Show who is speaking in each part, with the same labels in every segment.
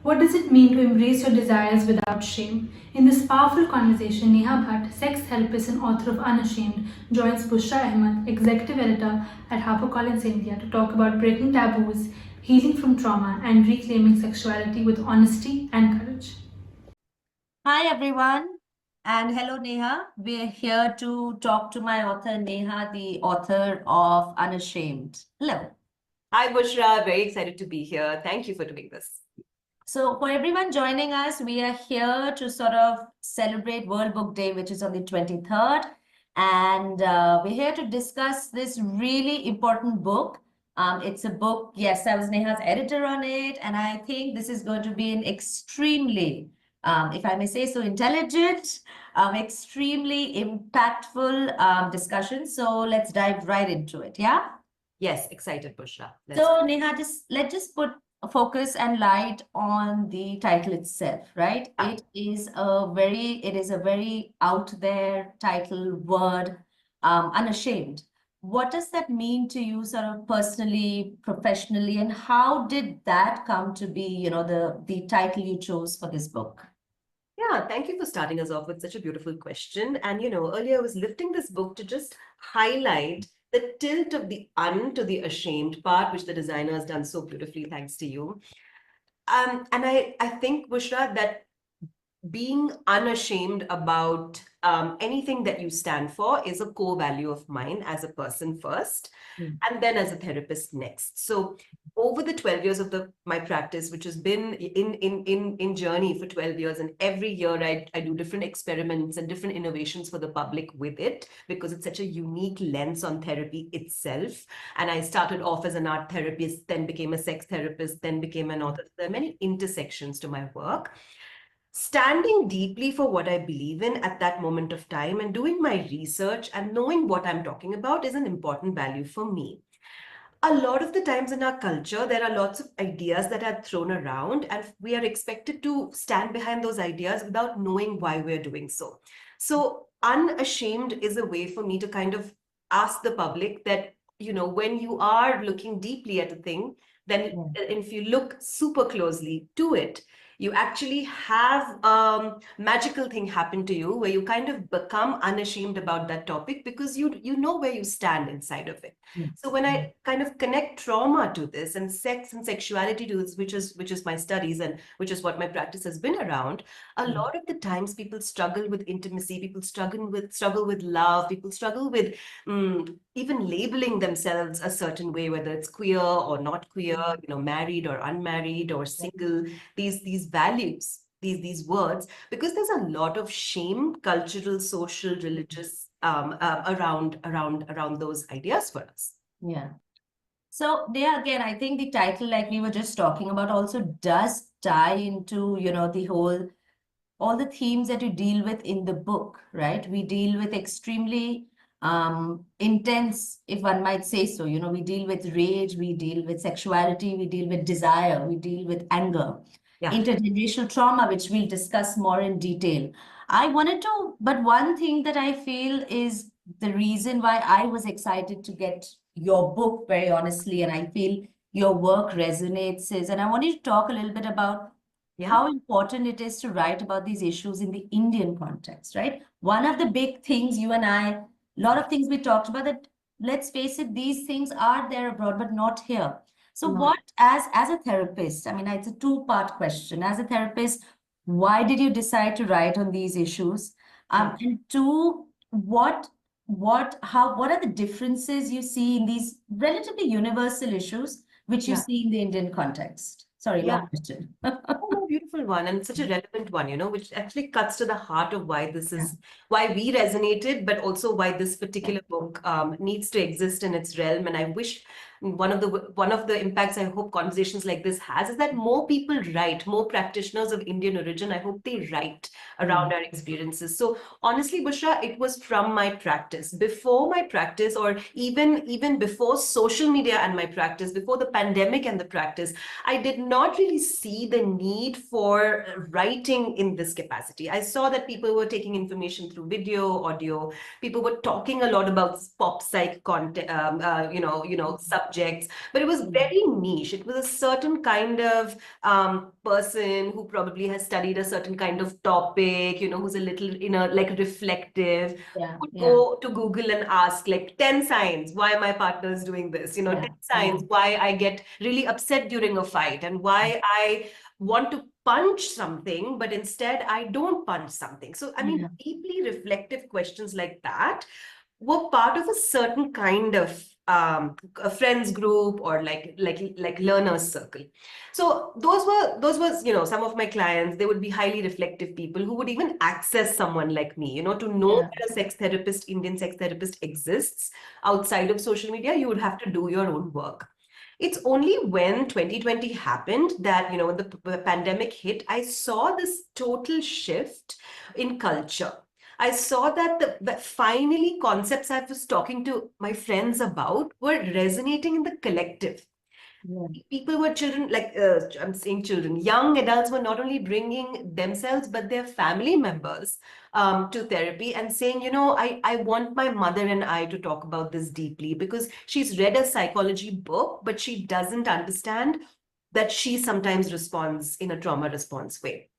Speaker 1: What does it mean to embrace your desires without shame? In this powerful conversation, Neha Bhat, sex therapist and author of Unashamed, joins Bushra Ahmed, executive editor at HarperCollins India, to talk about breaking taboos, healing from trauma, and reclaiming sexuality with honesty and courage.
Speaker 2: Hi, everyone. And hello, Neha. We're here to talk to my author, Neha, the author of Unashamed. Hello.
Speaker 3: Hi, Bushra. Very excited to be here. Thank you for doing this.
Speaker 2: So, for everyone joining us, we are here to sort of celebrate World Book Day, which is on the 23rd. And we're here to discuss this really important book. It's a book, yes, I was Neha's editor on it. And I think this is going to be an extremely if I may say so, intelligent, extremely impactful discussion. So let's dive right into it. Yeah.
Speaker 3: Yes, excited, Bushra.
Speaker 2: So Neha, let's just put a focus and light on the title itself, right? It is a very out there title word, unashamed. What does that mean to you, sort of personally, professionally, and how did that come to be, the title you chose for this book?
Speaker 3: Yeah, thank you for starting us off with such a beautiful question. And, earlier I was lifting this book to just highlight the tilt of the to the ashamed part, which the designer has done so beautifully, thanks to you. And I think, Bushra, that being unashamed about anything that you stand for is a core value of mine as a person first, and then as a therapist next. So over the 12 years of my practice, which has been in journey for 12 years, and every year I do different experiments and different innovations for the public with it, because it's such a unique lens on therapy itself. And I started off as an art therapist, then became a sex therapist, then became an author. There are many intersections to my work. Standing deeply for what I believe in at that moment of time and doing my research and knowing what I'm talking about is an important value for me. A lot of the times in our culture, there are lots of ideas that are thrown around, and we are expected to stand behind those ideas without knowing why we're doing so. So, unashamed is a way for me to kind of ask the public that, when you are looking deeply at a thing, then if you look super closely to it, you actually have a magical thing happen to you where you kind of become unashamed about that topic because you know where you stand inside of it. So when I kind of connect trauma to this and sex and sexuality to this, which is my studies and which is what my practice has been around, a lot of the times people struggle with intimacy, people struggle with love, people struggle with even labeling themselves a certain way, whether it's queer or not queer, married or unmarried or single, these values, these words, because there's a lot of shame, cultural, social, religious, around those ideas for us.
Speaker 2: Yeah. So there again, I think the title, like we were just talking about, also does tie into, all the themes that you deal with in the book, right? We deal with extremely intense, if one might say so. We deal with rage, we deal with sexuality, we deal with desire, we deal with anger, intergenerational trauma, which we'll discuss more in detail. But one thing that I feel is the reason why I was excited to get your book, very honestly, and I feel your work resonates and I want you to talk a little bit about how important it is to write about these issues in the Indian context, right? One of the big things you and I, a lot of things we talked about, that let's face it, these things are there abroad, but not here. So what, as a therapist, I mean, it's a two-part question. As a therapist, why did you decide to write on these issues? And two, what are the differences you see in these relatively universal issues, which you see in the Indian context? Sorry, long question.
Speaker 3: Oh, beautiful one, and such a relevant one, which actually cuts to the heart of why this is, why we resonated, but also why this particular book needs to exist in its realm. And I wish one of the impacts I hope conversations like this has is that more people write, more practitioners of Indian origin, I hope they write around our experiences. So honestly, Bushra, it was from my practice. Before my practice, or even before social media and my practice, before the pandemic and the practice, I did not really see the need for writing in this capacity. I saw that people were taking information through video, audio. People were talking a lot about pop psych content, subjects, but it was very niche. It was a certain kind of person who probably has studied a certain kind of topic, who's a little, like reflective,
Speaker 2: Yeah,
Speaker 3: would
Speaker 2: yeah,
Speaker 3: go to Google and ask like 10 signs why my partner is doing this, 10
Speaker 2: yeah,
Speaker 3: signs why I get really upset during a fight and why I want to punch something, but instead I don't punch something. So, I mean,
Speaker 2: yeah,
Speaker 3: deeply reflective questions like that were part of a certain kind of a friends group or like learners circle. So those was some of my clients. They would be highly reflective people who would even access someone like me, to know
Speaker 2: yeah,
Speaker 3: that a sex therapist, Indian sex therapist exists outside of social media. You would have to do your own work. It's only when 2020 happened that, when the pandemic hit, I saw this total shift in culture. I saw that that finally concepts I was talking to my friends about were resonating in the collective.
Speaker 2: yeah,
Speaker 3: People were children, like I'm saying children, young adults were not only bringing themselves, but their family members to therapy and saying, I want my mother and I to talk about this deeply because she's read a psychology book, but she doesn't understand that she sometimes responds in a trauma response way.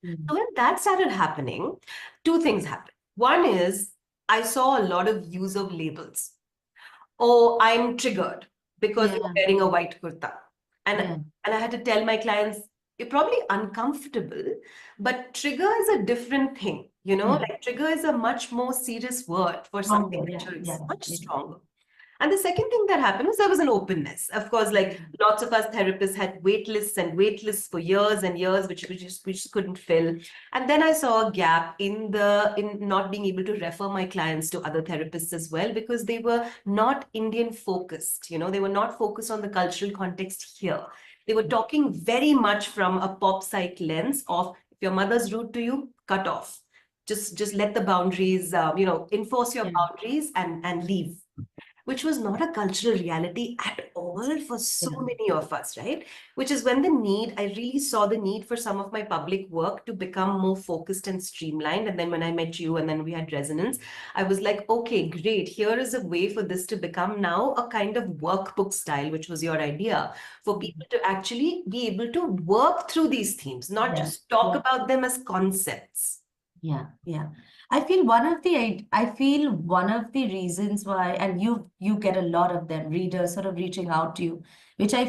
Speaker 2: mm,
Speaker 3: So when that started happening, two things happened. One is I saw a lot of use of labels. Oh, I'm triggered because you're
Speaker 2: yeah,
Speaker 3: wearing a white kurta. And
Speaker 2: yeah,
Speaker 3: and I had to tell my clients, you're probably uncomfortable, but trigger is a different thing.
Speaker 2: mm.
Speaker 3: Like trigger is a much more serious word for something
Speaker 2: Stronger,
Speaker 3: that
Speaker 2: yeah,
Speaker 3: you're
Speaker 2: yeah,
Speaker 3: much
Speaker 2: yeah,
Speaker 3: stronger. And the second thing that happened was there was an openness. Of course, like
Speaker 2: mm,
Speaker 3: lots of us therapists had wait lists and wait lists for years and years, which couldn't fill. And then I saw a gap in not being able to refer my clients to other therapists as well because they were not Indian focused. They were not focused on the cultural context here. They were talking very much from a pop psych lens of if your mother's rude to you, cut off. Just let the boundaries, enforce your
Speaker 2: yeah,
Speaker 3: boundaries and leave, which was not a cultural reality at all for so
Speaker 2: yeah,
Speaker 3: many of us, right? Which is when I really saw the need for some of my public work to become more focused and streamlined. And then when I met you and then we had resonance, I was like, okay, great. Here is a way for this to become now a kind of workbook style, which was your idea, for
Speaker 2: mm,
Speaker 3: people to actually be able to work through these themes, not
Speaker 2: yeah,
Speaker 3: just talk
Speaker 2: yeah.
Speaker 3: about them as concepts.
Speaker 2: Yeah, yeah. I feel one of the reasons why, and you get a lot of them, readers sort of reaching out to you, which I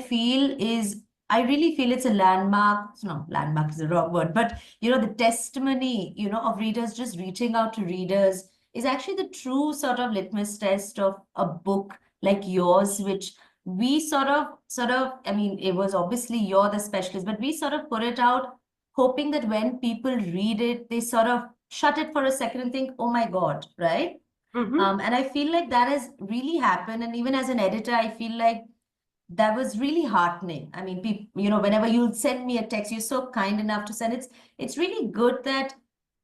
Speaker 2: really feel it's a landmark. No, landmark is the wrong word, but the testimony, of readers just reaching out to readers is actually the true sort of litmus test of a book like yours, which we I mean, it was obviously you're the specialist, but we sort of put it out hoping that when people read it, they sort of shut it for a second and think, oh my God, right?
Speaker 3: Mhm.
Speaker 2: And I feel like that has really happened. And even as an editor, I feel like that was really heartening. I mean, people, whenever you send me a text, you're so kind enough to send it. It's really good that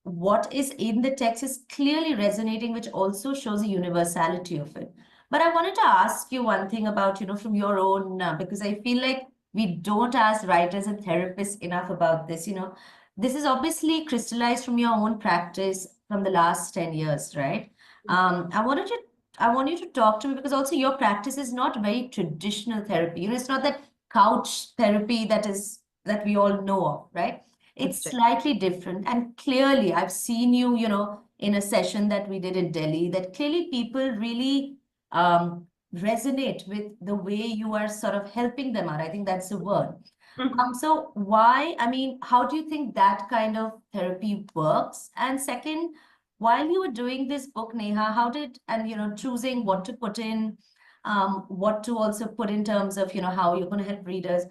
Speaker 2: what is in the text is clearly resonating, which also shows the universality of it. But I wanted to ask you one thing about, from your own, because I feel like we don't ask writers and therapists enough about this. This is obviously crystallized from your own practice from the last 10 years, right? I want you to talk to me because also your practice is not very traditional therapy. It's not that couch therapy that we all know of, right? It's
Speaker 3: That's right.
Speaker 2: slightly different. And clearly, I've seen you, in a session that we did in Delhi, that clearly people really resonate with the way you are sort of helping them out. I think that's the word.
Speaker 3: Mhm.
Speaker 2: So why, I mean, how do you think that kind of therapy works? And second, while you were doing this book, Neha, and choosing what to put in, what to also put in terms of, how you're going to help readers,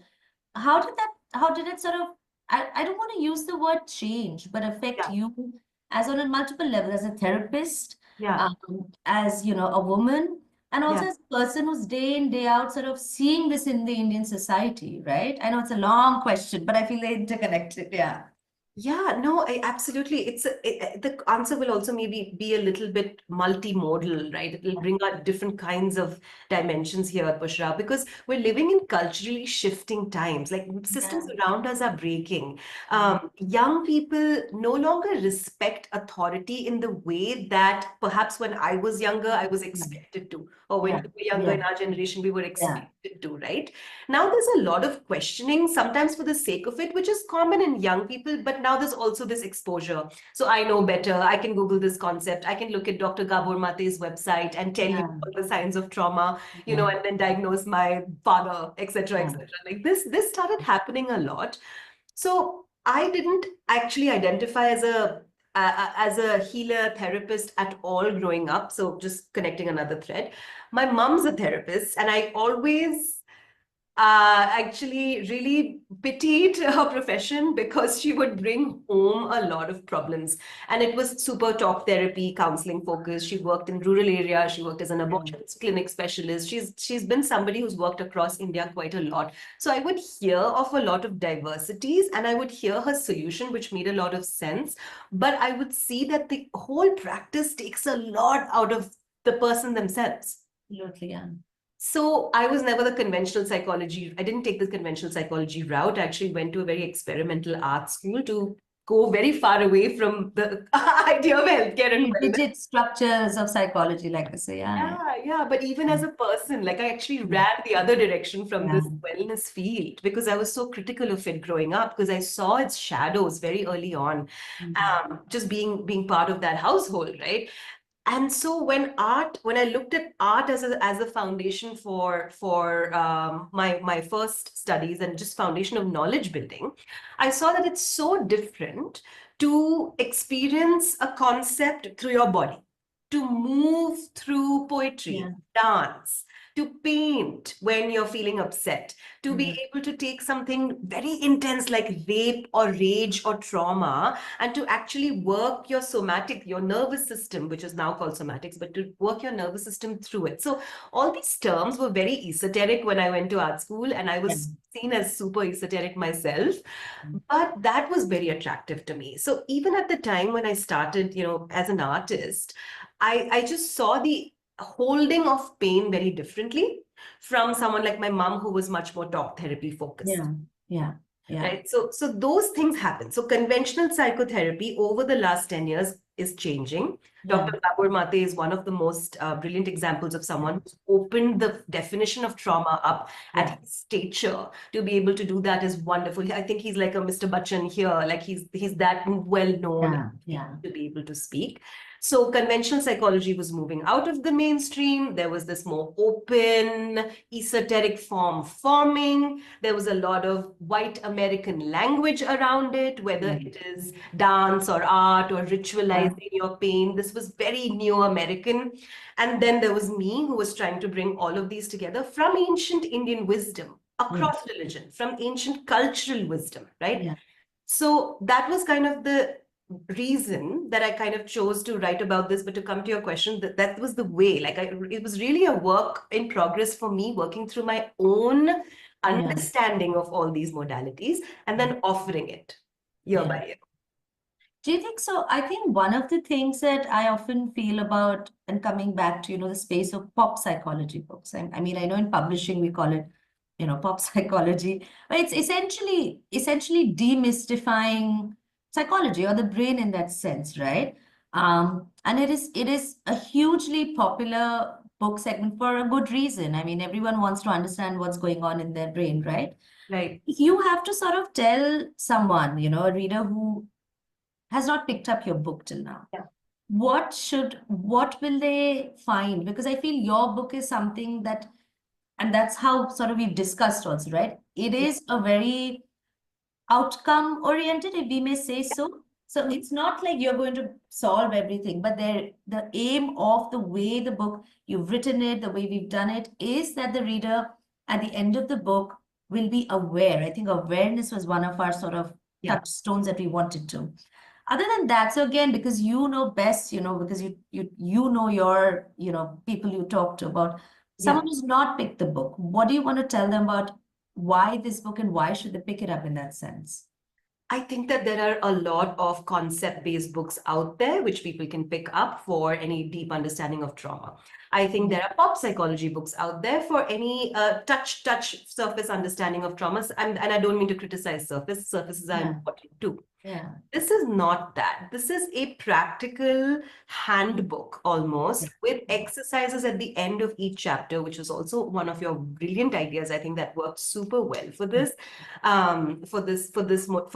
Speaker 2: how did it sort of, I don't want to use the word change, but affect
Speaker 3: Yeah.
Speaker 2: you as on a multiple level, as a therapist,
Speaker 3: Yeah.
Speaker 2: as, a woman, and also
Speaker 3: Yeah.
Speaker 2: as a person who's day in, day out sort of seeing this in the Indian society, right? I know it's a long question, but I feel they're interconnected. Yeah.
Speaker 3: Yeah, no, absolutely. The answer will also maybe be a little bit multimodal, right? It will bring out different kinds of dimensions here, Bushra, because we're living in culturally shifting times. Like systems
Speaker 2: Yeah.
Speaker 3: around us are breaking. Young people no longer respect authority in the way that perhaps when I was younger, I was expected to, or when
Speaker 2: Yeah.
Speaker 3: we were younger
Speaker 2: Yeah.
Speaker 3: in our generation, we were
Speaker 2: Yeah.
Speaker 3: expected to, right? Now there's a lot of questioning, sometimes for the sake of it, which is common in young people, but now there's also this exposure. So I know better. I can Google this concept. I can look at Dr. Gabor Mate's website and tell you
Speaker 2: Yeah.
Speaker 3: all the signs of trauma,
Speaker 2: Yeah.
Speaker 3: and then diagnose my father, etc.,
Speaker 2: Yeah.
Speaker 3: etc. Like this started happening a lot. So I didn't actually identify as a healer therapist at all growing up. So just connecting another thread. My mom's a therapist, and I always actually really pitied her profession because she would bring home a lot of problems. And it was super talk therapy, counseling focused. She worked in rural areas. She worked as an abortion clinic specialist. She's been somebody who's worked across India quite a lot. So I would hear of a lot of diversities and I would hear her solution, which made a lot of sense. But I would see that the whole practice takes a lot out of the person themselves.
Speaker 2: Absolutely. Yeah.
Speaker 3: So I was never the conventional psychology. I didn't take the conventional psychology route. I actually went to a very experimental art school to go very far away from the idea of healthcare and wellness.
Speaker 2: Rigid structures of psychology, like I say. Yeah.
Speaker 3: Yeah. But even as a person, like I actually
Speaker 2: Yeah.
Speaker 3: ran the other direction from
Speaker 2: Yeah.
Speaker 3: this wellness field because I was so critical of it growing up because I saw its shadows very early on, just being part of that household, right? And so when I looked at art as a foundation for my first studies and just foundation of knowledge building, I saw that it's so different to experience a concept through your body, to move through poetry,
Speaker 2: Yeah.
Speaker 3: dance, to paint when you're feeling upset, to be
Speaker 2: Yeah.
Speaker 3: able to take something very intense like rape or rage or trauma and to actually work your somatic, your nervous system, which is now called somatics, but to work your nervous system through it. So all these terms were very esoteric when I went to art school, and I was seen as super esoteric myself, but that was very attractive to me. So even at the time when I started, as an artist, I just saw the holding of pain very differently from someone like my mom who was much more talk therapy focused.
Speaker 2: Yeah. Yeah. Yeah.
Speaker 3: Right. So those things happen. So conventional psychotherapy over the last 10 years is changing.
Speaker 2: Yeah.
Speaker 3: Dr. Gabor Mate is one of the most brilliant examples of someone who's opened the definition of trauma up
Speaker 2: Yeah.
Speaker 3: at his stature. To be able to do that is wonderful. I think he's like a Mr. Bachchan here, like he's that well known
Speaker 2: Yeah. Yeah.
Speaker 3: to be able to speak. So conventional psychology was moving out of the mainstream. There was this more open, esoteric form forming. There was a lot of white American language around it, whether it is dance or art or ritualizing your pain. This was very neo American. And then there was me who was trying to bring all of these together from ancient Indian wisdom across religion, from ancient cultural wisdom, right?
Speaker 2: Yeah.
Speaker 3: So that was kind of the reason that I kind of chose to write about this. But to come to your question, that was the way. Like it was really a work in progress for me, working through my own understanding of all these modalities and then offering it year by year.
Speaker 2: Do you think so? I think one of the things that I often feel about, and coming back to, the space of pop psychology books. I mean, I know in publishing we call it, pop psychology, but it's essentially demystifying psychology or the brain in that sense, right? And it is a hugely popular book segment for a good reason. I mean, everyone wants to understand what's going on in their brain, right?
Speaker 3: Right.
Speaker 2: If you have to sort of tell someone, a reader who has not picked up your book till now,
Speaker 3: Yeah.
Speaker 2: what will they find? Because I feel your book is something that, and that's how sort of we've discussed also, right? It is a very outcome oriented, if we may say so. So it's not like you're going to solve everything, but the aim of the way the book, you've written it, the way we've done it, is that the reader at the end of the book will be aware. I think awareness was one of our sort of touchstones that we wanted to. Other than that, so again, because you know best, because you know your, people you talk to about, someone who's not picked the book, what do you want to tell them about why this book and why should they pick it up in that sense?
Speaker 3: I think that there are a lot of concept-based books out there which people can pick up for any deep understanding of trauma. I think there are pop psychology books out there for any touch surface understanding of traumas. And I don't mean to criticize surfaces are
Speaker 2: Yeah.
Speaker 3: important too.
Speaker 2: Yeah.
Speaker 3: This is not that. This is a practical handbook almost with exercises at the end of each chapter, which is also one of your brilliant ideas. I think that works super well for this, for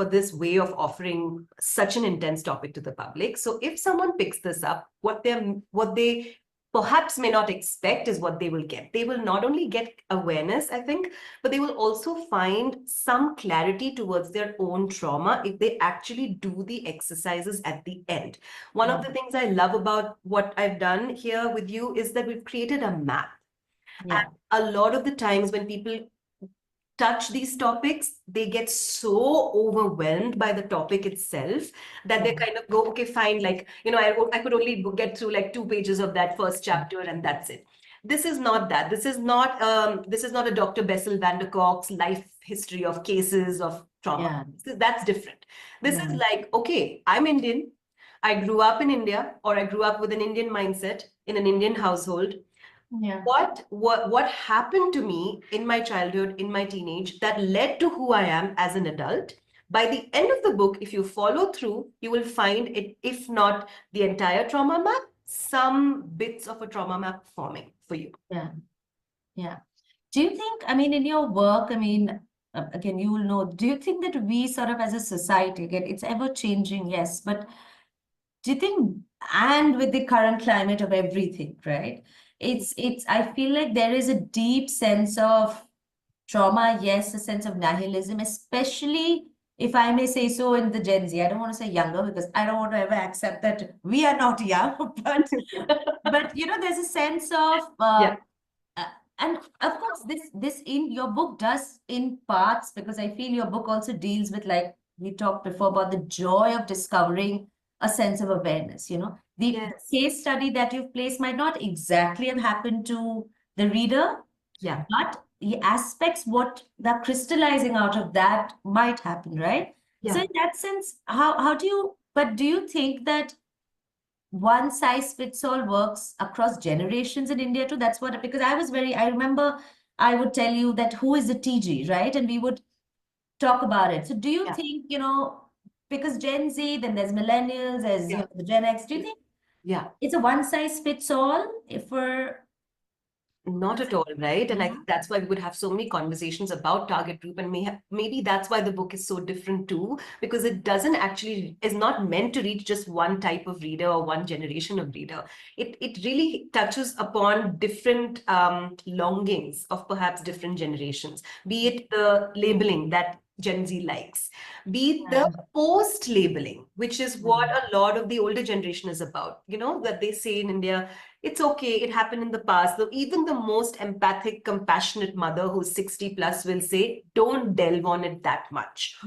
Speaker 3: this way of offering such an intense topic to the public. So if someone picks this up, what they perhaps may not expect is what they will get. They will not only get awareness, I think, but they will also find some clarity towards their own trauma if they actually do the exercises at the end. One of the things I love about what I've done here with you is that we've created a map.
Speaker 2: Yeah.
Speaker 3: And a lot of the times when people touch these topics, they get so overwhelmed by the topic itself that they kind of go, okay, fine, like, I could only get through like 2 pages of that first chapter and that's it. This is not that. This is not a Dr. Bessel van der Kolk's life history of cases of trauma. That's different. This is like, okay, I'm Indian. I grew up in India, or I grew up with an Indian mindset in an Indian household.
Speaker 2: Yeah.
Speaker 3: What happened to me in my childhood, in my teenage, that led to who I am as an adult. By the end of the book, if you follow through, you will find it, if not the entire trauma map, some bits of a trauma map forming for you.
Speaker 2: Yeah. Yeah. Do you think, I mean, in your work, I mean, again, you will know, do you think that we sort of as a society, again, it's ever changing, yes, but do you think, and with the current climate of everything, right? I feel like there is a deep sense of trauma, yes, a sense of nihilism, especially if I may say so in the Gen Z. I don't want to say younger because I don't want to ever accept that we are not young, but there's a sense of
Speaker 3: Yeah.
Speaker 2: and of course this in your book does in parts, because I feel your book also deals with, like we talked before, about the joy of discovering a sense of awareness. The
Speaker 3: Yes.
Speaker 2: case study that you've placed might not exactly have happened to the reader,
Speaker 3: Yeah.
Speaker 2: but the aspects what they're crystallizing out of that might happen, right? So
Speaker 3: Yeah.
Speaker 2: in that sense, do you think that one size fits all works across generations in India too? That's what, because I remember I would tell you that who is the TG, right? And we would talk about it. So do you
Speaker 3: Yeah.
Speaker 2: think, because Gen Z, then there's millennials, there's the Gen X, do you think
Speaker 3: Yeah.
Speaker 2: it's a one size fits all for
Speaker 3: Not at all, right? And I think that's why we would have so many conversations about target group, and maybe that's why the book is so different too, because it is not meant to reach just one type of reader or one generation of reader. It really touches upon different longings of perhaps different generations, be it the labeling that Gen Z likes, be it the post labeling, which is what a lot of the older generation is about. That they say in India, it's okay, it happened in the past. Though even the most empathic, compassionate mother who's 60 plus will say, don't delve on it that much.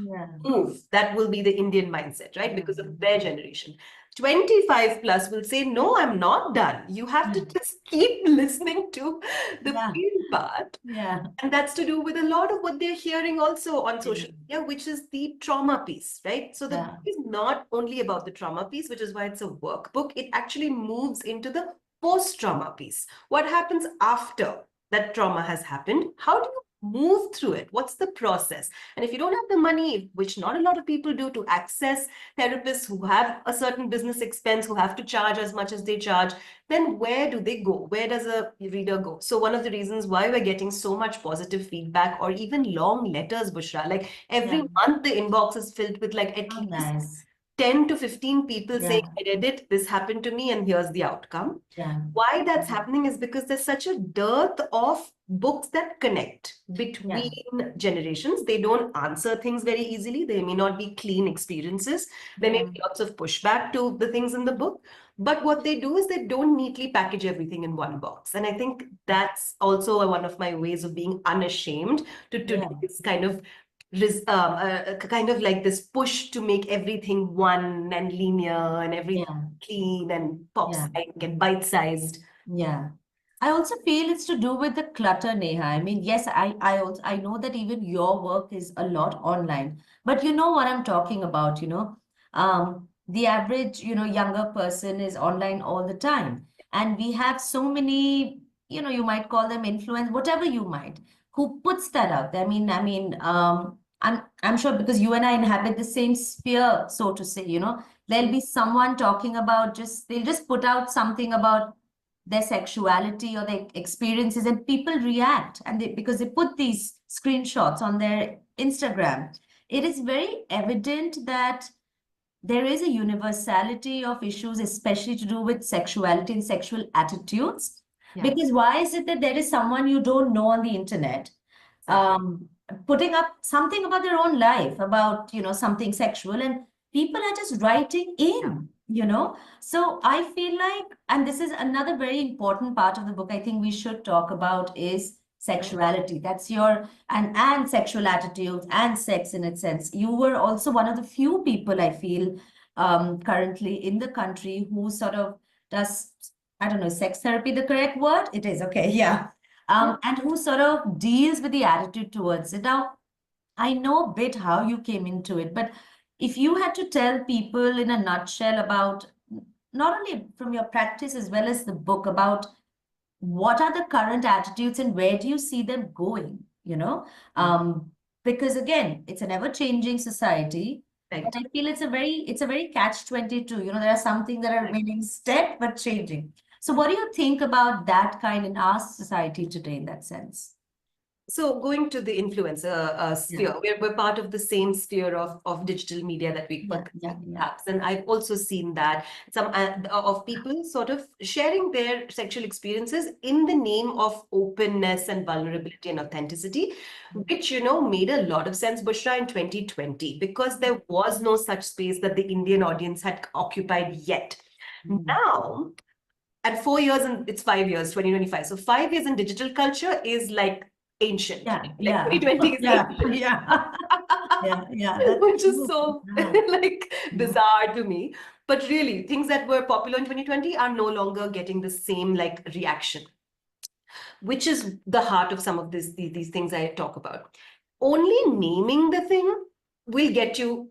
Speaker 3: Move. That will be the Indian mindset, right? Because of their generation. 25 plus will say, no, I'm not done. You have to just keep listening to the pain part.
Speaker 2: Yeah.
Speaker 3: And that's to do with a lot of what they're hearing also on social media, which is the trauma piece, right? So the book is not only about the trauma piece, which is why it's a workbook. It actually moves into the post-trauma piece. What happens after that trauma has happened? How do you move through it? What's the process? And if you don't have the money, which not a lot of people do, to access therapists who have a certain business expense, who have to charge as much as they charge, then where do they go? Where does a reader go? So one of the reasons why we're getting so much positive feedback, or even long letters, Bushra, like every month the inbox is filled with like at least 10 to 15 people saying, I read it, this happened to me, and here's the outcome. Why that's happening is because there's such a dearth of books that connect between generations. They don't answer things very easily. They may not be clean experiences. There may be lots of pushback to the things in the book. But what they do is they don't neatly package everything in one box. And I think that's also one of my ways of being unashamed to do this kind of kind of like this push to make everything one and linear and everything clean and pop-sized and bite-sized.
Speaker 2: Yeah. I also feel it's to do with the clutter, Neha. I mean, yes, I know that even your work is a lot online, but you know what I'm talking about, you know. The average, younger person is online all the time. And we have so many, you might call them influence, whatever you might, who puts that out there. I'm sure because you and I inhabit the same sphere, so to say, there'll be someone talking about they'll just put out something about their sexuality or their experiences, and people react, and because they put these screenshots on their Instagram, it is very evident that there is a universality of issues, especially to do with sexuality and sexual attitudes.
Speaker 3: Yeah.
Speaker 2: Because why is it that there is someone you don't know on the internet um, putting up something about their own life, about, something sexual, and people are just writing in. So I feel like, and this is another very important part of the book I think we should talk about, is sexuality. That's your, and sexual attitudes and sex in its sense. You were also one of the few people I feel currently in the country who sort of does, I don't know, sex therapy the correct word? It is, okay, yeah. And who sort of deals with the attitude towards it. Now, I know a bit how you came into it, but if you had to tell people in a nutshell about, not only from your practice as well as the book, about what are the current attitudes and where do you see them going, because again, it's an ever-changing society.
Speaker 3: Right.
Speaker 2: But I feel it's a very catch-22. There are some things that are remaining steady but changing. So what do you think about that kind in our society today in that sense?
Speaker 3: So going to the influencer sphere, we're part of the same sphere of digital media that we have. And I've also seen that some of people sort of sharing their sexual experiences in the name of openness and vulnerability and authenticity, which, made a lot of sense, Bushra, in 2020, because there was no such space that the Indian audience had occupied yet. Now, and 4 years, and it's 5 years, 2025. So 5 years in digital culture is like ancient. Like 2020 is ancient. Which is so like bizarre to me. But really, things that were popular in 2020 are no longer getting the same like reaction, which is the heart of some of these things I talk about. Only naming the thing will get you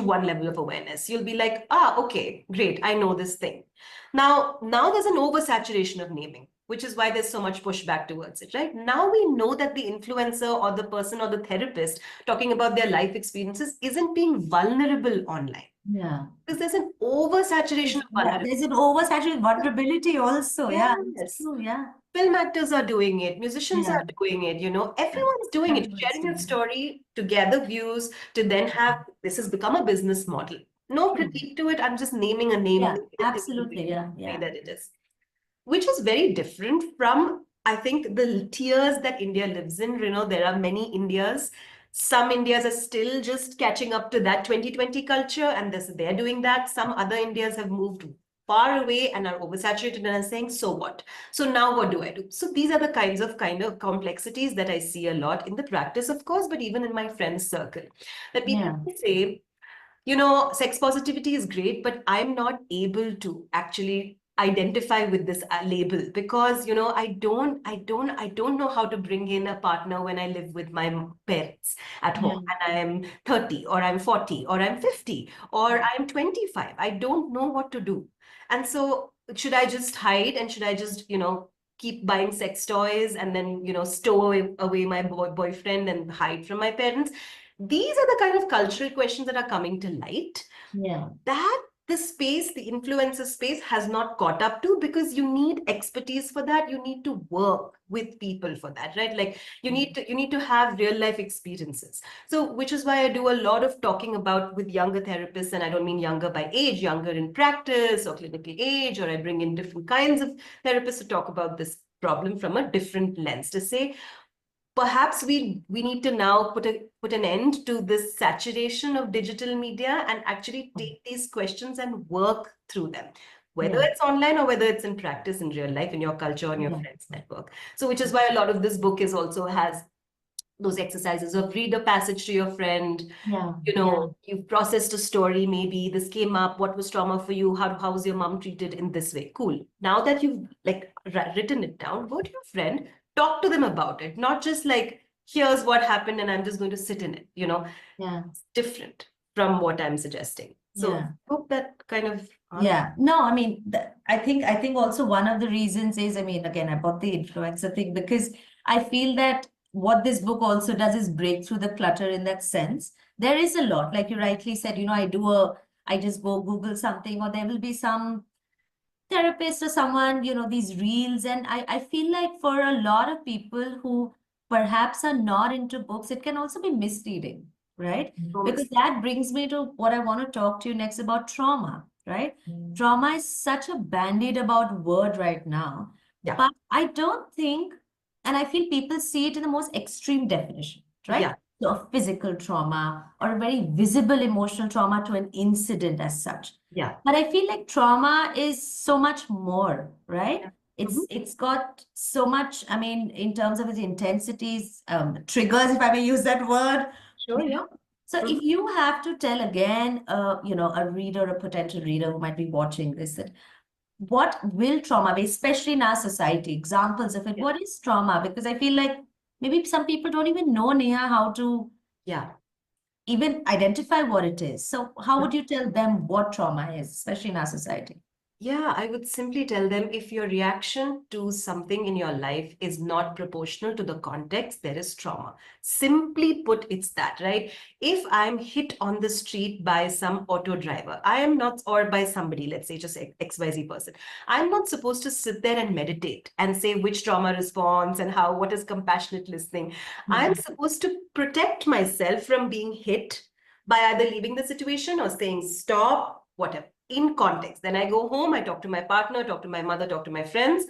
Speaker 3: one level of awareness. You'll be like, okay, great, I know this thing. Now there's an oversaturation of naming, which is why there's so much pushback towards it, right? Now we know that the influencer or the person or the therapist talking about their life experiences isn't being vulnerable online.
Speaker 2: Yeah.
Speaker 3: Because there's an oversaturation of vulnerability.
Speaker 2: There's an oversaturation vulnerability also.
Speaker 3: Yes.
Speaker 2: That's true. Yeah.
Speaker 3: Film actors are doing it, musicians are doing it, everyone's doing it, sharing your story to gather views, to then have, this has become a business model. No critique to it, I'm just naming a name.
Speaker 2: Yeah, absolutely. Yeah.
Speaker 3: That it is. Which is very different from, I think, the tiers that India lives in. There are many Indias. Some Indias are still just catching up to that 2020 culture, and they're doing that. Some other Indias have moved far away and are oversaturated and are saying, so what? So now what do I do? So these are the kind of complexities that I see a lot in the practice, of course, but even in my friends' circle. That people say, sex positivity is great, but I'm not able to actually identify with this label because, I don't know how to bring in a partner when I live with my parents at home and I'm 30 or I'm 40 or I'm 50 or I'm 25. I don't know what to do. And so should I just hide and should I just, keep buying sex toys and then, stow away my boyfriend and hide from my parents? These are the kind of cultural questions that are coming to light. That the influencer space has not caught up to, because you need expertise for that. You need to work with people for that, right? Like you need to have real life experiences. So which is why I do a lot of talking about with younger therapists, and I don't mean younger by age, younger in practice or clinical age, or I bring in different kinds of therapists to talk about this problem from a different lens, to say, perhaps we need to now put an end to this saturation of digital media and actually take these questions and work through them, whether it's online or whether it's in practice in real life, in your culture, in your friends network. So which is why a lot of this book is also has those exercises of read a passage to your friend,
Speaker 2: Yeah.
Speaker 3: you've processed a story, maybe this came up, what was trauma for you, how was your mom treated in this way? Cool. Now that you've like written it down, go to your friend, talk to them about it, not just like, here's what happened and I'm just going to sit in it,
Speaker 2: Yeah.
Speaker 3: It's different from what I'm suggesting. So
Speaker 2: Yeah.
Speaker 3: hope that kind of
Speaker 2: Yeah, no, I mean, I think also one of the reasons is, I mean, again, I brought the influencer thing because I feel that what this book also does is break through the clutter in that sense. There is a lot, like you rightly said, I just go Google something, or there will be some therapist or someone, these reels. And I feel like for a lot of people who perhaps are not into books, it can also be misleading, right? Because that brings me to what I want to talk to you next about trauma, right? Trauma is such a band-aid about word right now,
Speaker 3: Yeah.
Speaker 2: but I don't think, and I feel people see it in the most extreme definition, right?
Speaker 3: Yeah.
Speaker 2: So a physical trauma or a very visible emotional trauma to an incident as such.
Speaker 3: Yeah.
Speaker 2: But I feel like trauma is so much more, right?
Speaker 3: Yeah.
Speaker 2: It's got so much, I mean, in terms of its intensities, triggers, if I may use that word.
Speaker 3: Sure,
Speaker 2: you
Speaker 3: yeah.
Speaker 2: know. So if you have to tell again, a reader, a potential reader who might be watching this, that what will trauma be, especially in our society, examples of it,
Speaker 3: Yeah.
Speaker 2: what is trauma? Because I feel like maybe some people don't even know, Neha, how to
Speaker 3: Yeah.
Speaker 2: even identify what it is. So how would you tell them what trauma is, especially in our society?
Speaker 3: Yeah, I would simply tell them, if your reaction to something in your life is not proportional to the context, there is trauma. Simply put, it's that, right? If I'm hit on the street by some auto driver, I am not, or by somebody, let's say just XYZ person, I'm not supposed to sit there and meditate and say which trauma response and what is compassionate listening. I'm supposed to protect myself from being hit by either leaving the situation or saying stop, whatever, in context. Then I go home, I talk to my partner, talk to my mother, talk to my friends.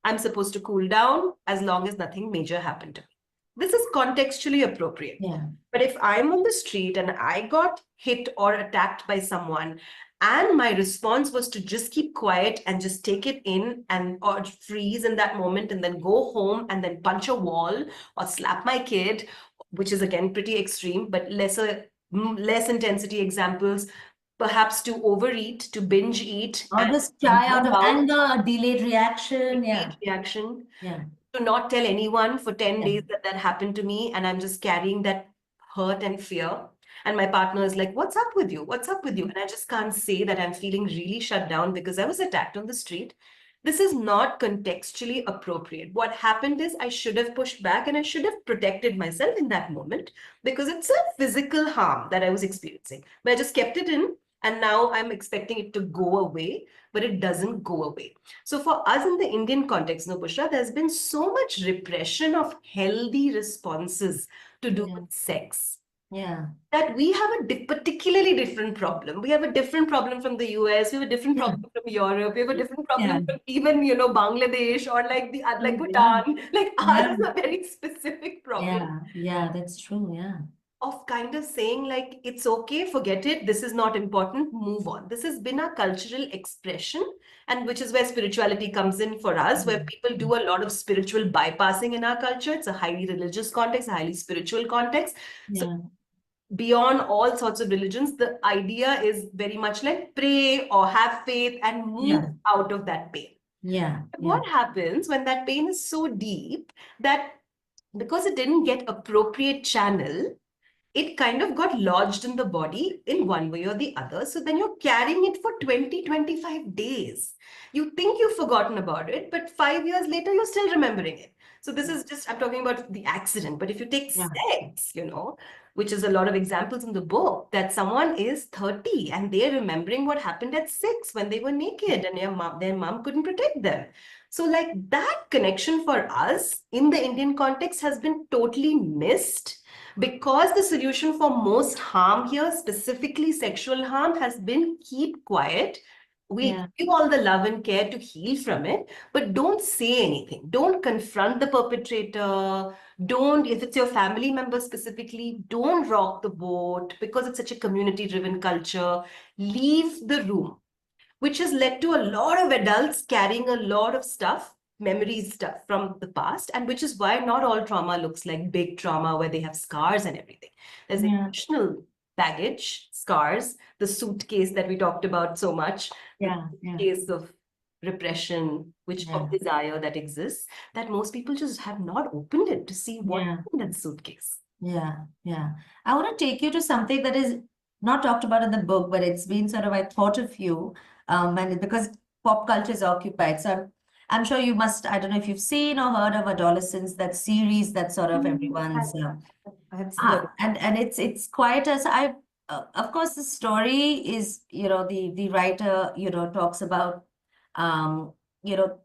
Speaker 3: I'm supposed to cool down as long as nothing major happened to me. This is contextually appropriate.
Speaker 2: Yeah.
Speaker 3: But if I'm on the street and I got hit or attacked by someone, and my response was to just keep quiet and just take it in and or freeze in that moment and then go home and then punch a wall or slap my kid, which is again pretty extreme, but less intensity examples, perhaps to overeat, to binge eat,
Speaker 2: Or
Speaker 3: and
Speaker 2: just cry out
Speaker 3: move
Speaker 2: of
Speaker 3: out,
Speaker 2: anger, a delayed reaction. Yeah.
Speaker 3: immediate reaction,
Speaker 2: Yeah.
Speaker 3: to not tell anyone for 10
Speaker 2: Yeah.
Speaker 3: days that happened to me, and I'm just carrying that hurt and fear. And my partner is like, what's up with you? What's up with you? And I just can't say that I'm feeling really shut down because I was attacked on the street. This is not contextually appropriate. What happened is I should have pushed back and I should have protected myself in that moment, because it's a physical harm that I was experiencing. But I just kept it in, and now I'm expecting it to go away, but it doesn't go away. So for us in the Indian context, no, Bushra, there's been so much repression of healthy responses to do with sex,
Speaker 2: Yeah.
Speaker 3: that we have a particularly different problem. We have a different problem from the US. We have a different problem from Europe. We have a different problem from even, Bangladesh, or like Bhutan. Like ours is a very specific problem.
Speaker 2: Yeah, that's true. Yeah.
Speaker 3: Of kind of saying like, it's okay, forget it, this is not important, move on. This has been a cultural expression, and which is where spirituality comes in for us, where people do a lot of spiritual bypassing in our culture. It's a highly religious context, a highly spiritual context. So beyond all sorts of religions, the idea is very much like pray or have faith and move out of that pain. But what happens when that pain is so deep that, because it didn't get appropriate channel, it kind of got lodged in the body in one way or the other. So then you're carrying it for 20, 25 days. You think you've forgotten about it, but 5 years later, you're still remembering it. So this is just, I'm talking about the accident. But if you take sex, which is a lot of examples in the book, that someone is 30 and they're remembering what happened at 6 when they were naked and their mom couldn't protect them. So like that connection for us in the Indian context has been totally missed, because the solution for most harm here, specifically sexual harm, has been keep quiet. We give all the love and care to heal from it, but don't say anything. Don't confront the perpetrator. Don't, if it's your family member specifically, don't rock the boat, because it's such a community-driven culture. Leave the room, which has led to a lot of adults carrying a lot of stuff, memories stuff from the past, and which is why not all trauma looks like big trauma where they have scars and everything. There's
Speaker 2: Yeah.
Speaker 3: emotional baggage, scars, the suitcase that we talked about so much, the
Speaker 2: Yeah. Yeah.
Speaker 3: suitcase of repression, which
Speaker 2: Yeah.
Speaker 3: of desire that exists, that most people just have not opened it to see what's
Speaker 2: Yeah.
Speaker 3: in that suitcase.
Speaker 2: Yeah, yeah. I want to take you to something that is not talked about in the book, but it's been sort of, I thought of you, and because pop culture is occupied. So I'm sure you must, I don't know if you've seen or heard of Adolescence, that series that sort of everyone's,
Speaker 3: I have heard.
Speaker 2: and it's quite as of course, the story is, the writer, talks about,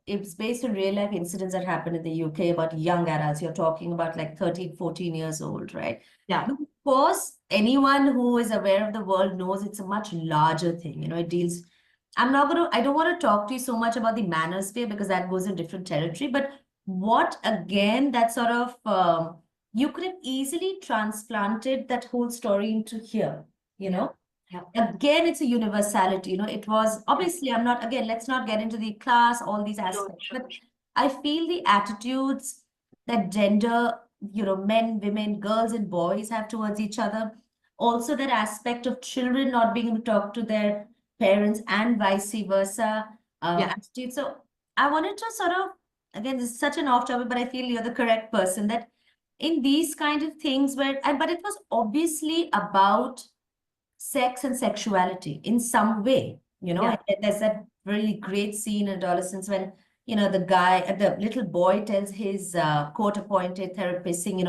Speaker 2: it's based on real life incidents that happened in the UK about young adults. You're talking about like 13, 14 years old, right?
Speaker 3: Yeah.
Speaker 2: But of course, anyone who is aware of the world knows it's a much larger thing. It deals. I don't want to talk to you so much about the manosphere because that goes in different territory. But what again, that sort of, you could have easily transplanted that whole story into here, you know?
Speaker 3: Yeah.
Speaker 2: Again, it's a universality, it was obviously, let's not get into the class, all these aspects,
Speaker 3: Sure.
Speaker 2: but I feel the attitudes that gender, men, women, girls, and boys have towards each other. Also, that aspect of children not being able to talk to their parents and vice versa.
Speaker 3: Yeah.
Speaker 2: Attitude. So, I wanted to sort of, again, this is such an off topic, but I feel you're the correct person that in these kind of things but it was obviously about sex and sexuality in some way,
Speaker 3: Yeah.
Speaker 2: And there's that really great scene in Adolescence when, the little boy tells his court-appointed therapist, saying,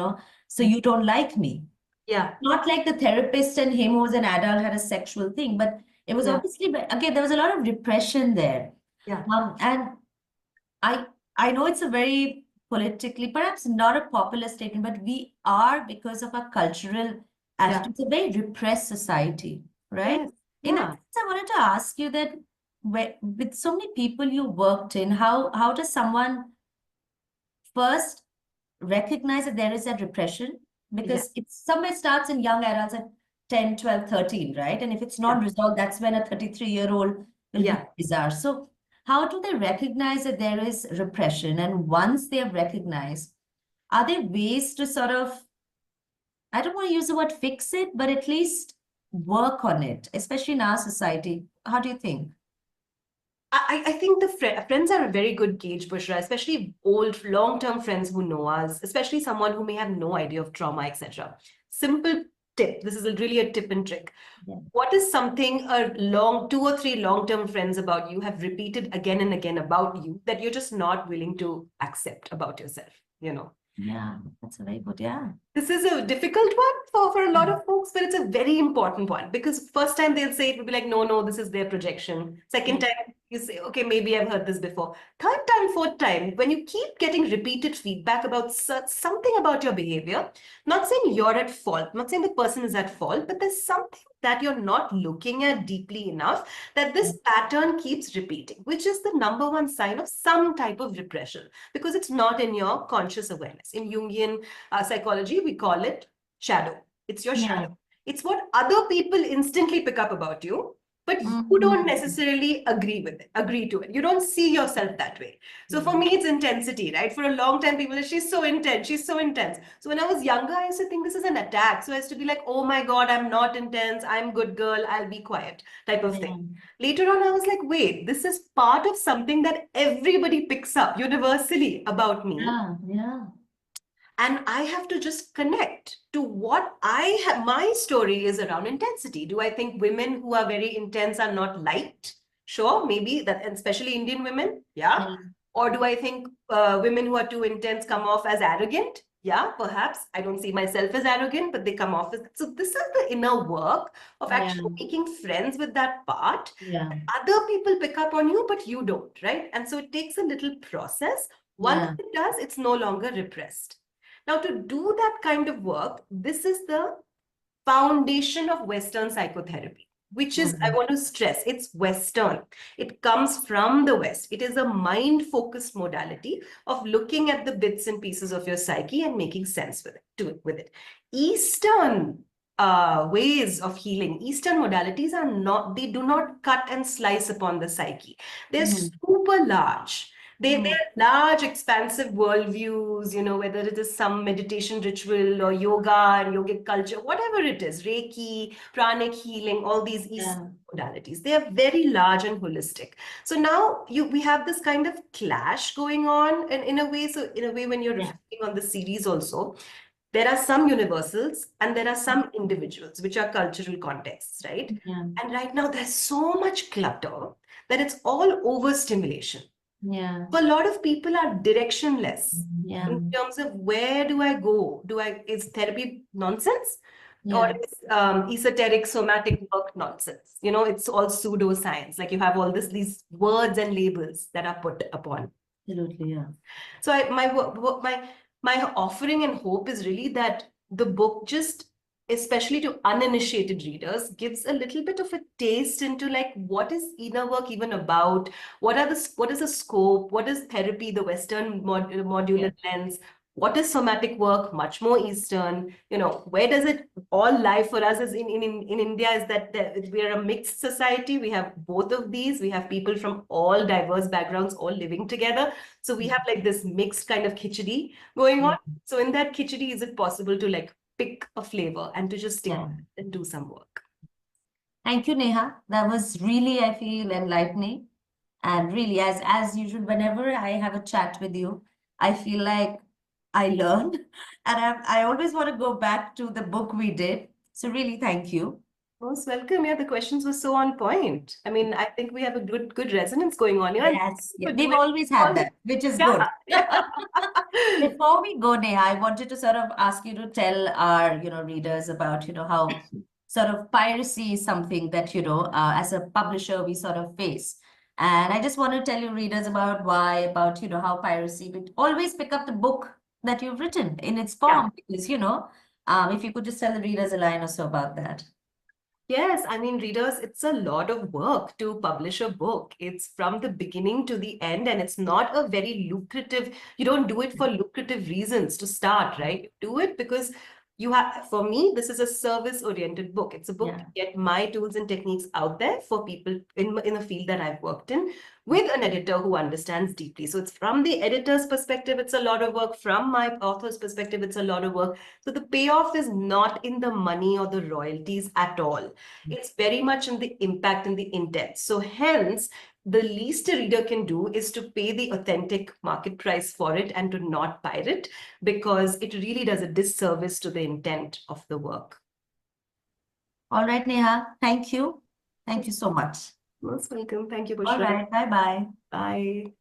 Speaker 2: so you don't like me.
Speaker 3: Yeah.
Speaker 2: Not like the therapist and him who was an adult had a sexual thing, but it was
Speaker 3: Yeah.
Speaker 2: obviously, again, there was a lot of repression there.
Speaker 3: Yeah.
Speaker 2: And I know it's a very politically, perhaps not a popular statement, but we are, because of our cultural attitudes, a very repressed society, right?
Speaker 3: Yes.
Speaker 2: In that
Speaker 3: Yeah.
Speaker 2: sense, I wanted to ask you that with so many people you worked in, how does someone first recognize that there is that repression? Because it somewhere starts in young adults at 10, 12, 13, right? And if it's not resolved, that's when a 33-year-old will be bizarre. So how do they recognize that there is repression? And once they have recognized, are there ways to sort of, I don't want to use the word fix it, but at least work on it, especially in our society? How do you think?
Speaker 3: I think the friends are a very good gauge, Bushra, especially old, long-term friends who know us, especially someone who may have no idea of trauma, etc. Simple tip. This is really a tip and trick.
Speaker 2: Yeah.
Speaker 3: What is something two or three long-term friends about you have repeated again and again about you that you're just not willing to accept about yourself,
Speaker 2: Yeah, that's a very good,
Speaker 3: This is a difficult one for a lot of folks, but it's a very important one because first time they'll say it will be like, no, this is their projection. Second time you say, okay, maybe I've heard this before. Third time, fourth time, when you keep getting repeated feedback about something about your behavior, not saying you're at fault, not saying the person is at fault, but there's something that you're not looking at deeply enough that this pattern keeps repeating, which is the number one sign of some type of repression because it's not in your conscious awareness. In Jungian psychology, we call it shadow. It's your shadow. It's what other people instantly pick up about you, but you don't necessarily agree to it. You don't see yourself that way. So for me, it's intensity, right? For a long time, people are, she's so intense. So when I was younger, I used to think this is an attack. So I used to be like, oh my God, I'm not intense. I'm good girl. I'll be quiet type of thing. Later on, I was like, wait, this is part of something that everybody picks up universally about me.
Speaker 2: Yeah.
Speaker 3: And I have to just connect to what I have. My story is around intensity. Do I think women who are very intense are not liked? Sure, maybe that, and especially Indian women. Yeah. Or do I think women who are too intense come off as arrogant? Yeah, perhaps. I don't see myself as arrogant, but they come off as. So this is the inner work of actually making friends with that part.
Speaker 2: Yeah.
Speaker 3: Other people pick up on you, but you don't, right? And so it takes a little process. Once it does, it's no longer repressed. Now, to do that kind of work, this is the foundation of Western psychotherapy, which is, I want to stress, it's Western. It comes from the West. It is a mind-focused modality of looking at the bits and pieces of your psyche and making sense with it. Eastern ways of healing, Eastern modalities are not, they do not cut and slice upon the psyche. They're super large. They're large, expansive worldviews, whether it is some meditation ritual or yoga and yogic culture, whatever it is, Reiki, pranic healing, all these Eastern modalities. They are very large and holistic. So now we have this kind of clash going on in a way. So in a way, when you're reflecting on the series also, there are some universals and there are some individuals, which are cultural contexts, right? And right now there's so much clutter that it's all overstimulation. So a lot of people are directionless in terms of where do I go? Is therapy nonsense? Or is esoteric somatic work nonsense? It's all pseudoscience. Like you have all these words and labels that are put upon.
Speaker 2: Absolutely, yeah.
Speaker 3: So my offering and hope is really that the book, just especially to uninitiated readers, gives a little bit of a taste into like what is inner work even about, what is the scope, what is therapy, the Western modular lens, what is somatic work, much more Eastern, where does it all lie for us as in India, is that we are a mixed society. We have both of these. We have people from all diverse backgrounds all living together. So we have like this mixed kind of khichdi going on. So in that khichdi, is it possible to like pick a flavor and to just stick and do some work?
Speaker 2: Thank you, Neha. That was really, I feel, enlightening. And really, as usual, whenever I have a chat with you, I feel like I learned. And I always want to go back to the book we did. So really, thank you.
Speaker 3: Most welcome. Yeah, the questions were so on point. I mean, I think we have a good resonance going on here.
Speaker 2: Yes, we've always had that, which is good. Before we go, Neha, I wanted to sort of ask you to tell our, readers about, how sort of piracy is something that, as a publisher, we sort of face. And I just want to tell you readers about how piracy, but always pick up the book that you've written in its form, because, if you could just tell the readers a line or so about that.
Speaker 3: Yes, I mean, readers, it's a lot of work to publish a book. It's from the beginning to the end, and it's not a very lucrative, you don't do it for lucrative reasons to start, right? You do it because for me, this is a service-oriented book. It's a book to get my tools and techniques out there for people in a field that I've worked in, with an editor who understands deeply. So it's from the editor's perspective, it's a lot of work. From my author's perspective, it's a lot of work. So the payoff is not in the money or the royalties at all. It's very much in the impact and the intent. So hence, the least a reader can do is to pay the authentic market price for it and to not pirate, because it really does a disservice to the intent of the work.
Speaker 2: All right, Neha. Thank you. Thank you so much.
Speaker 3: Most welcome. Thank you, Bushra.
Speaker 2: All right. Bye-bye.
Speaker 3: Bye.